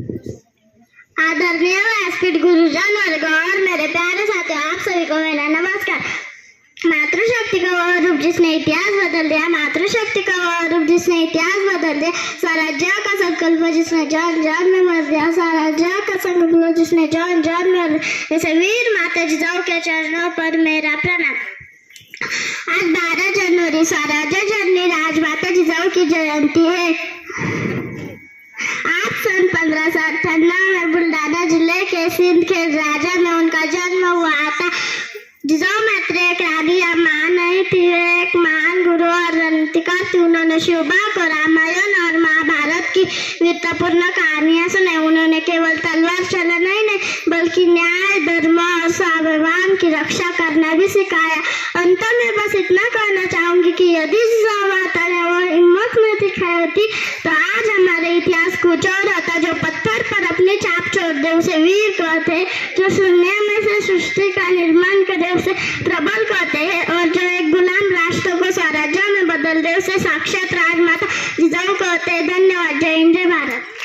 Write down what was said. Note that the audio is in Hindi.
आदरणीय व्यासपीठ, गुरुजन वर्ग और मेरे प्यारे साथियों, आप सभी को मेरा नमस्कार। मातृशक्ति का वह रूप जिसने इतिहास बदल दिया, मातृशक्ति का वह रूप जिसने इतिहास बदल दिया, स्वराज्य का संकल्प जिसने जान जान में मर दिया, स्वराज्य का संकल्प जिसने जान जान में मर दिया। ऐसे वीर माता जिजाऊ के चरणों पर मेरा प्रणाम। आज 12 जनवरी स्वराज्य जननी राजमाता जिजाऊ की जयंती है। आज सन 1598 में बुल्ढाना जिले के सिंध के राजा में उनका जन्म हुआ था। जिजाऊ मात्र एक रानी या मां नहीं थी, वे एक महान गुरु और रणनीतिकार थी। उन्होंने शिवबा को रामायण और महाभारत की वीरतापूर्ण कहानियां सुनाई। उन्होंने केवल तलवार चलाना ही नहीं बल्कि न्याय, धर्म और स्वाभिमान की रक्षा करना भी सिखाया। अंत में बस इतना कहना चाहूंगी कि यदि जिजाऊ माता ने वो हिम्मत में दिखाई होती तो आज हमारे इतिहास कुछ और होता। जो पत्थर पर अपनी छाप छोड़ दे उसे वीर कहते हैं, जो शून्य में से सृष्टि का निर्माण करे उसे प्रबल कहते हैं, और जो एक गुलाम राष्ट्र को स्वराज्य में बदल दे उसे साक्षात राजमाता जिजाऊ कहते हैं। धन्यवाद। जय हिंद, जय भारत।